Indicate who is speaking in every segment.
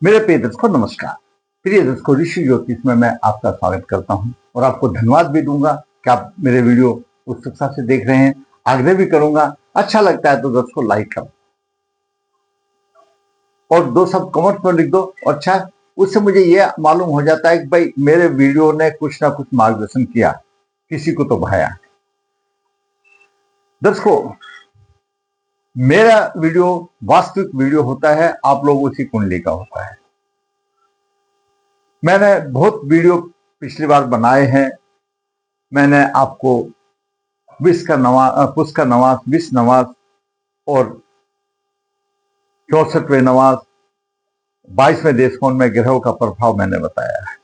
Speaker 1: मेरे प्रिय दर्शकों नमस्कार। प्रिय दर्शकों, ऋषि ज्योतिष में मैं आपका स्वागत करता हूं और आपको धन्यवाद भी दूंगा कि आप मेरे वीडियो उत्सुकता से देख रहे हैं। आग्रह भी करूंगा, अच्छा लगता है तो दर्शकों लाइक करो और दो शब्द कमेंट में लिख दो। अच्छा, उससे मुझे ये मालूम हो जाता है कि भाई मेरे वीडियो ने कुछ ना कुछ मार्गदर्शन किया, किसी को तो भाया। दर्शकों, मेरा वीडियो वास्तविक वीडियो होता है, आप लोगों की कुंडली का होता है। मैंने बहुत वीडियो पिछली बार बनाए हैं। मैंने आपको पुष्कर नवास, 20 नवास और 64वें नवास, 22वें देशकोण में ग्रहों का प्रभाव मैंने बताया है।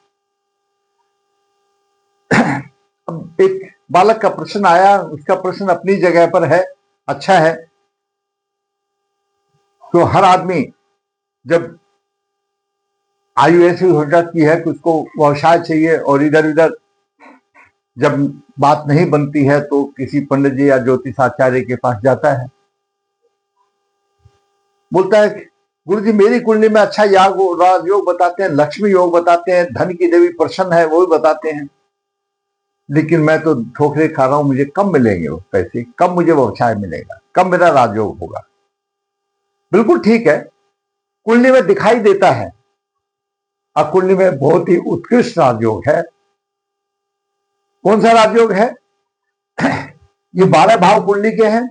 Speaker 1: अब एक बालक का प्रश्न आया, उसका प्रश्न अपनी जगह पर है, अच्छा है। तो हर आदमी जब आयु ऐसी हो जाती है कि उसको व्यवसाय चाहिए और इधर उधर जब बात नहीं बनती है तो किसी पंडित जी या ज्योतिषाचार्य के पास जाता है, बोलता है गुरु जी मेरी कुंडली में अच्छा राजयोग बताते हैं, लक्ष्मी योग बताते हैं, धन की देवी प्रसन्न है वो भी बताते हैं, लेकिन मैं तो ठोकरे खा रहा हूं, मुझे कब मिलेंगे वो पैसे, कब मुझे व्यवसाय मिलेगा, कब मेरा राजयोग होगा। बिल्कुल ठीक है, कुंडली में दिखाई देता है और कुंडली में बहुत ही उत्कृष्ट राजयोग है। कौन सा राजयोग है? ये 12 भाव कुंडली के हैं।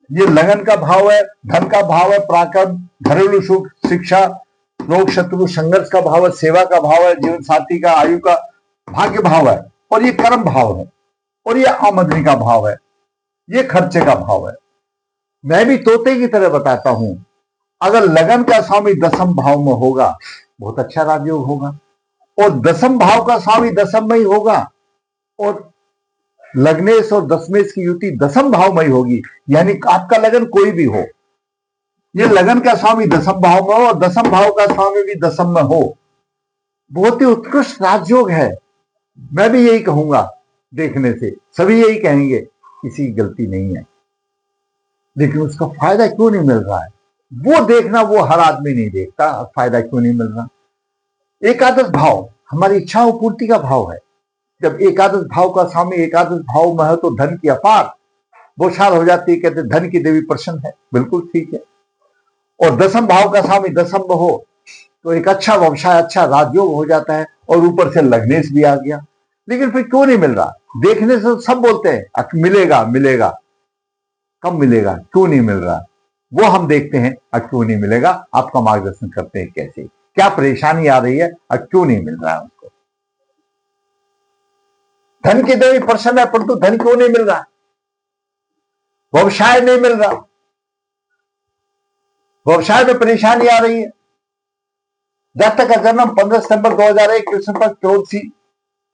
Speaker 1: ये लगन का भाव है, धन का भाव है, पराक्रम, घरेलू सुख, शिक्षा, रोग शत्रु संघर्ष का भाव है, सेवा का भाव है, जीवन साथी का, आयु का, भाग्य भाव है, और ये कर्म भाव है, और ये आमदनी का भाव है, ये खर्चे का भाव है। मैं भी तोते की तरह बताता हूं, अगर लगन का स्वामी 10म भाव में होगा बहुत अच्छा राजयोग होगा, और 10म भाव का स्वामी 10म में ही होगा, और लग्नेश और दशमेश की युति 10म भाव में ही होगी, यानी आपका लगन कोई भी हो, ये लगन का स्वामी 10म भाव में हो और 10म भाव का स्वामी भी 10म में हो, बहुत ही उत्कृष्ट राजयोग है। मैं भी यही कहूंगा, देखने से सभी यही कहेंगे, किसी की गलती नहीं है, लेकिन उसका फायदा क्यों नहीं मिल रहा है वो देखना, वो हर आदमी नहीं देखता फायदा क्यों नहीं मिल रहा। एकादश भाव हमारी इच्छाओं पूर्ति का भाव है। जब एकादश भाव का स्वामी एकादश भाव में है तो धन की अपार बौछार हो जाती है, कहते धन की देवी प्रसन्न है, बिल्कुल ठीक है। और 10म भाव का स्वामी 10म में हो तो एक अच्छा व्यवसाय, अच्छा राजयोग हो जाता है, और ऊपर से लग्नेश भी आ गया। लेकिन फिर क्यों नहीं मिल रहा? देखने से सब बोलते हैं मिलेगा मिलेगा, कब मिलेगा, क्यों नहीं मिल रहा, वो हम देखते हैं। क्यों नहीं मिलेगा, आपका मार्गदर्शन करते हैं, कैसे, क्या परेशानी आ रही है, क्यों नहीं मिल रहा है उसको। धन की देवी प्रसन्न है, परंतु धन क्यों नहीं मिल रहा, व्यवसाय नहीं मिल रहा, व्यवसाय में परेशानी आ रही है। जातक का जन्म 15 सितंबर 2001 कृष्ण पक्ष 14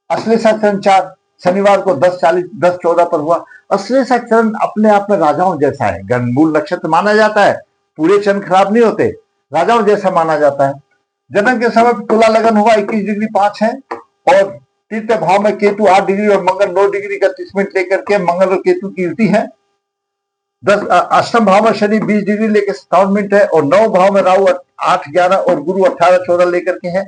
Speaker 1: अश्लेषा चरण 4 शनिवार को 10:14 पर हुआ। अश्लेषा चरण अपने आप में राजाओं जैसा है, गणमूल नक्षत्र माना जाता है, पूरे चरण खराब नहीं होते, राजाओं जैसा माना जाता है। जन्म के समय तुला लगन हुआ, 21 डिग्री 5 है, और तृतीय भाव में केतु 8 डिग्री और मंगल 9 डिग्री 31 मिनट लेकर के मंगल और केतु की युति है। 8म भाव में शनि 20 डिग्री लेकर 57 मिनट है, और 9 भाव में राहु 8-11 और गुरु 18-14 लेकर के है।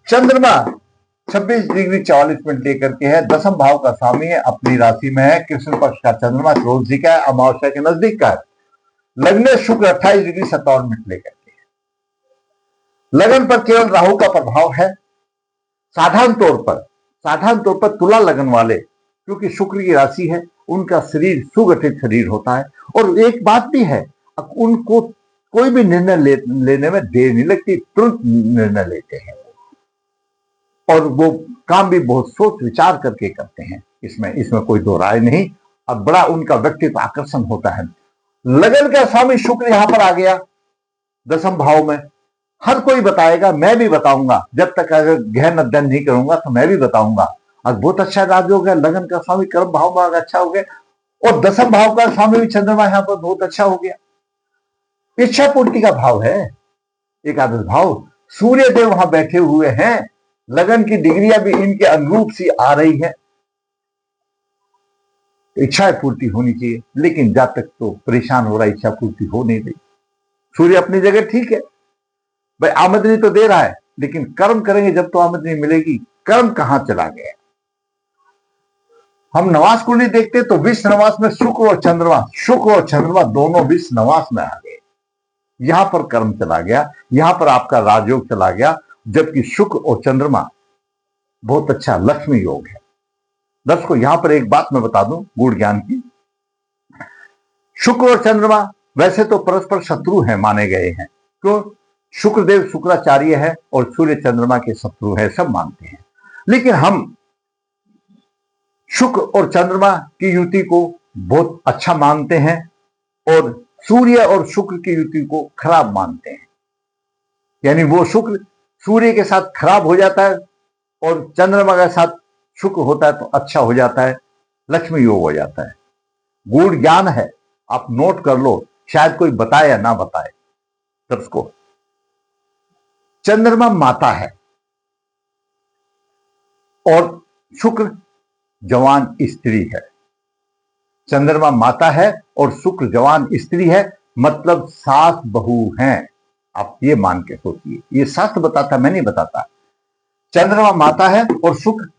Speaker 1: चंद्रमा 26 डिग्री 44 मिनट लेकर के है। 10म भाव का स्वामी है, अपनी राशि में है, कृष्ण पक्ष का चंद्रमा रोजी का है, अमावस्या के नजदीक का है। लग्न शुक्र 28 डिग्री 57 मिनट लेकर के है। लगन पर केवल राहु का प्रभाव है। साधारण तौर पर तुला लगन वाले, क्योंकि शुक्र की राशि है, उनका शरीर सुगठित शरीर होता है। और एक बात भी है, उनको कोई भी निर्णय लेने में देर नहीं लगती, तुरंत निर्णय लेते हैं, और वो काम भी बहुत सोच विचार करके करते हैं, इसमें कोई दो राय नहीं। अब बड़ा उनका व्यक्तित्व आकर्षण होता है। लगन का स्वामी शुक्र यहां पर आ गया 10म भाव में। हर कोई बताएगा, मैं भी बताऊंगा, जब तक अगर गहन अध्ययन नहीं करूंगा तो मैं भी बताऊंगा। अब बहुत अच्छा राजयोग है, लगन का स्वामी कर्म भाव में अच्छा हो गया, और 10म भाव का स्वामी भी चंद्रमा यहां पर बहुत अच्छा हो गया। इच्छा पूर्ति का भाव है एकादश भाव, सूर्य देव वहां बैठे हुए हैं, लगन की डिग्रियां भी इनके अनुरूप सी आ रही है। इच्छा पूर्ति होनी चाहिए, लेकिन जब तक तो परेशान हो रहा, इच्छा पूर्ति हो नहीं रही। सूर्य अपनी जगह ठीक है, भाई आमदनी तो दे रहा है, लेकिन कर्म करेंगे जब तो आमदनी मिलेगी। कर्म कहां चला गया? हम नवास कुंडली देखते तो विश्व नवास में शुक्र और चंद्रमा दोनों विश्व नवास में आ गए। यहां पर कर्म चला गया, यहां पर आपका राजयोग चला गया, जबकि शुक्र और चंद्रमा बहुत अच्छा लक्ष्मी योग है। दर्शकों, यहां पर एक बात मैं बता दूं गूढ़ ज्ञान की। शुक्र और चंद्रमा वैसे तो परस्पर शत्रु हैं, माने गए हैं। क्यों? शुक्रदेव शुक्राचार्य है और सूर्य चंद्रमा के शत्रु है, सब मानते हैं। लेकिन हम शुक्र और चंद्रमा की युति को बहुत अच्छा मानते हैं और सूर्य और शुक्र की युति को खराब मानते हैं। यानी वो शुक्र सूर्य के साथ खराब हो जाता है और चंद्रमा के साथ शुक्र होता है तो अच्छा हो जाता है, लक्ष्मी योग हो जाता है। गूढ़ ज्ञान है, आप नोट कर लो, शायद कोई बताए या ना बताए। दर्शकों, चंद्रमा माता है और शुक्र जवान स्त्री है। चंद्रमा माता है और शुक्र जवान स्त्री है, मतलब सास बहू हैं। आप ये मान के सोचिए, ये शास्त्र बताता, मैं नहीं बताता। चंद्रमा माता है और शुक्र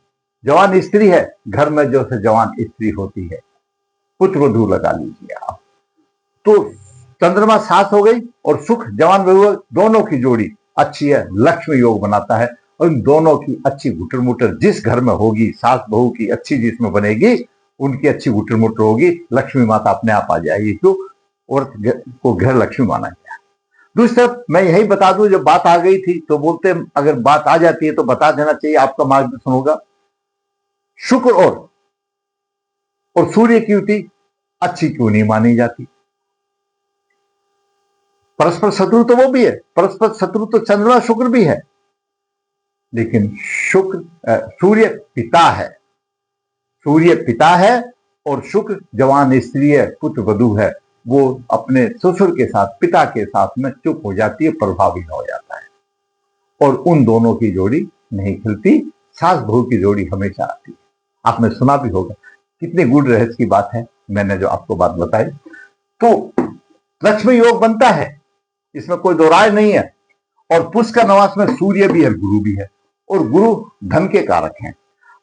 Speaker 1: जवान स्त्री है। घर में जो से जवान स्त्री होती है, पुत्र वधू लगा लीजिए आप, तो चंद्रमा सास हो गई और शुक्र जवान बहू, दोनों की जोड़ी अच्छी है, लक्ष्मी योग बनाता है। और इन दोनों की अच्छी गुटर मुटर जिस घर में होगी, सास बहू की अच्छी जिसमें बनेगी, उनकी अच्छी गुटर मुटर होगी, लक्ष्मी माता अपने आप आ जाएगी। क्यों? औरत को घर लक्ष्मी माना गया। दूसरी तरफ मैं यही बता दूं, जब बात आ गई थी तो बोलते अगर बात आ जाती है तो बता देना चाहिए, आपका मार्गदर्शन होगा। शुक्र और सूर्य की युति अच्छी क्यों नहीं मानी जाती? परस्पर शत्रु तो वो भी है, परस्पर शत्रु तो चंद्रमा शुक्र भी है, लेकिन सूर्य पिता है और शुक्र जवान स्त्री है, पुत्र वधू है। वो अपने ससुर के साथ, पिता के साथ में चुप हो जाती है, प्रभावी हो जाता है और उन दोनों की जोड़ी नहीं खिलती, सास बहू की जोड़ी हमेशा आती है। आपने सुना भी होगा, कितने गूढ़ रहस्य की बात है, मैंने जो आपको बात बताई। तो लक्ष्मी योग बनता है, इसमें कोई दो राय नहीं है। और पुष्कर नवास में सूर्य भी है, गुरु भी है, और गुरु धन के कारक हैं।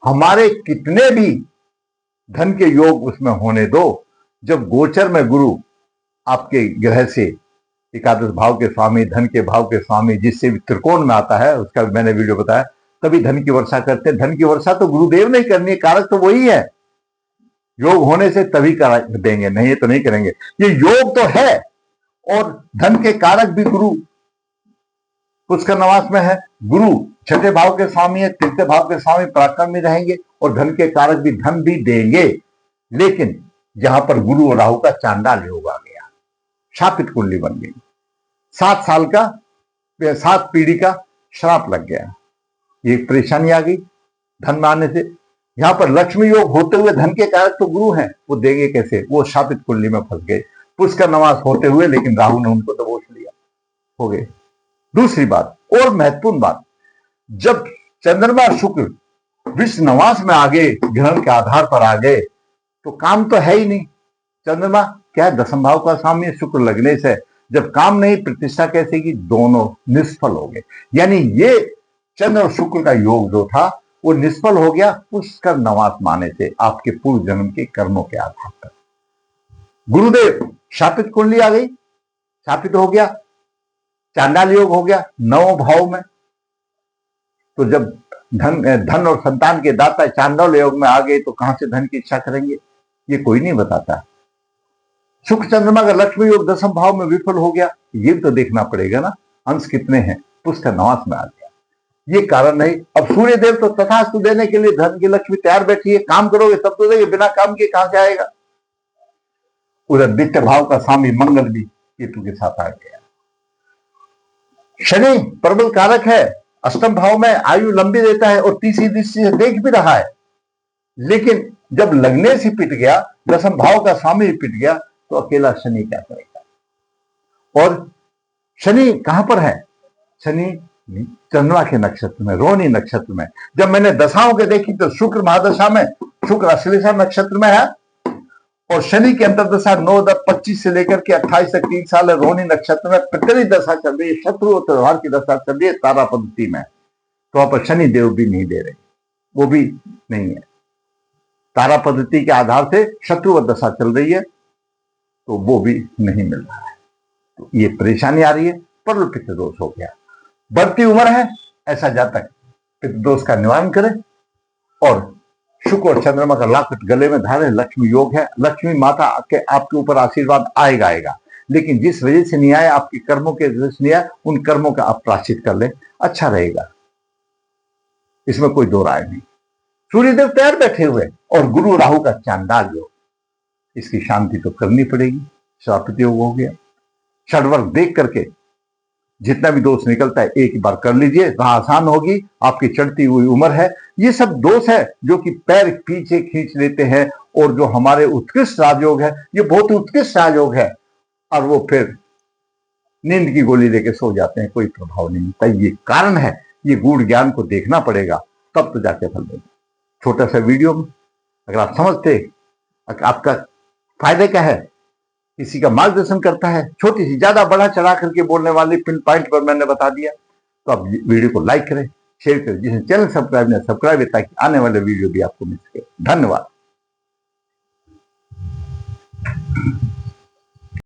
Speaker 1: हमारे कितने भी धन के योग उसमें होने दो, जब गोचर में गुरु आपके ग्रह से एकादश भाव के स्वामी, धन के भाव के स्वामी, जिससे भी त्रिकोण में आता है, उसका मैंने वीडियो बताया, तभी धन की वर्षा करते हैं। धन की वर्षा तो गुरुदेव नहीं करनी है, कारक तो वही है। योग होने से तभी कारक देंगे, नहीं तो नहीं करेंगे। ये योग तो है और धन के कारक भी गुरु पुष्कर नवास में है। गुरु छठे भाव के स्वामी है, तृतीय भाव के स्वामी पराक्रम में रहेंगे और धन के कारक भी धन भी देंगे। लेकिन जहां पर गुरु और राहु का चांडाल योग आ गया, शापित कुंडली बन गई, 7 साल का 7 पीढ़ी का श्राप लग गया, ये परेशानी आ गई धन में आने से। यहां पर लक्ष्मी योग होते हुए धन के कारक तो गुरु हैं, वो देंगे कैसे? वो शापित कुंडली में फंस गए, पुष्कर नवास होते हुए, लेकिन राहु ने उनको दबोच लिया, हो गए। दूसरी बात और महत्वपूर्ण बात, जब चंद्रमा शुक्र विश्व नवास में आ गए, ग्रहण के आधार पर आ गए, तो काम तो है ही नहीं। चंद्रमा क्या है? दसम भाव का स्वामी, शुक्र लगने से जब काम नहीं, प्रतिष्ठा कैसे की? दोनों निष्फल हो गए। यानी ये चंद्र और शुक्र का योग जो था वो निष्फल हो गया पुष्कर नवास माने से, आपके पूर्व जन्म के कर्मों के आधार पर। गुरुदेव शापित कुंडली आ गई, शापित हो गया, चांडाल योग हो गया 9 भाव में। तो जब धन और संतान के दाता चांडाल योग में आ गए तो कहां से धन की इच्छा करेंगे? ये कोई नहीं बताता। शुक्र चंद्रमा का लक्ष्मी योग 10वें भाव में विफल हो गया, ये भी तो देखना पड़ेगा ना, अंश कितने हैं? पुष्कर नवास में आ गया, ये कारण नहीं। अब सूर्य देव तो तथास्तु देने के लिए धन की लक्ष्मी तैयार बैठी है, काम करोगे तब तो देंगे, बिना काम के कहां से आएगा? उधर द्वितीय भाव का स्वामी मंगल भी केतु के साथ आ गया। शनि प्रबल कारक है, अष्टम भाव में आयु लंबी देता है और तीसरी दृष्टि से देख भी रहा है, लेकिन जब लगने से पिट गया, 10वें भाव का स्वामी पिट गया, तो अकेला शनि क्या करेगा? और शनि कहां पर है? शनि चंद्रमा के नक्षत्र में, रोहिणी नक्षत्र में। जब मैंने दशाओं के देखी तो शुक्र महादशा में, शुक्र अश्लेषा नक्षत्र में है और शनि की अंतर्दशा 9-25 से लेकर के 28 तक 3 साल है। रोहिणी नक्षत्र में पितरी दशा चल रही है, शत्रु और त्योहार की दशा चल रही है तारा पद्धति में। तो वहां पर शनि देव भी नहीं दे रहे, वो भी नहीं है। तारा पद्धति के आधार से शत्रु दशा चल रही है, तो वो भी नहीं मिल रहा है। तो ये परेशानी आ रही है, पर पित्त दोष हो गया। बढ़ती उम्र है, ऐसा जातक पित्त दोष का निवारण करे और शुक्र और चंद्रमा का लॉकेट गले में धारे। लक्ष्मी योग है, लक्ष्मी माता के आपके ऊपर आशीर्वाद आएगा, लेकिन जिस वजह से नहीं आए, आपके कर्मों के वजह से नहीं आए, उन कर्मों का आप प्रायश्चित कर लें, अच्छा रहेगा, इसमें कोई दो राय नहीं। सूर्यदेव तैयार बैठे हुए और गुरु राहु का चांडाल योग, इसकी शांति तो करनी पड़ेगी। श्रापित योग हो गया। षडवर्ग देख करके जितना भी दोष निकलता है एक बार कर लीजिए, राह आसान होगी। आपकी चढ़ती हुई उम्र है, ये सब दोष है जो कि पैर पीछे खींच लेते हैं। और जो हमारे उत्कृष्ट राजयोग है, ये बहुत ही उत्कृष्ट राजयोग है, और वो फिर नींद की गोली लेके सो जाते हैं, कोई प्रभाव नहीं मिलता। ये कारण है, ये गूढ़ ज्ञान को देखना पड़ेगा, तब तो जाके फल देगा। छोटा सा वीडियो में अगर आप समझते, आपका फायदे का है, किसी का मार्गदर्शन करता है, छोटी सी ज्यादा बढ़ा चढ़ा करके बोलने वाली पिन पॉइंट पर मैंने बता दिया, तो आप वीडियो को लाइक करें, शेयर करें। जिसने चैनल सब्सक्राइब नहीं सब्सक्राइब है, ताकि आने वाले वीडियो भी आपको मिल सके। धन्यवाद।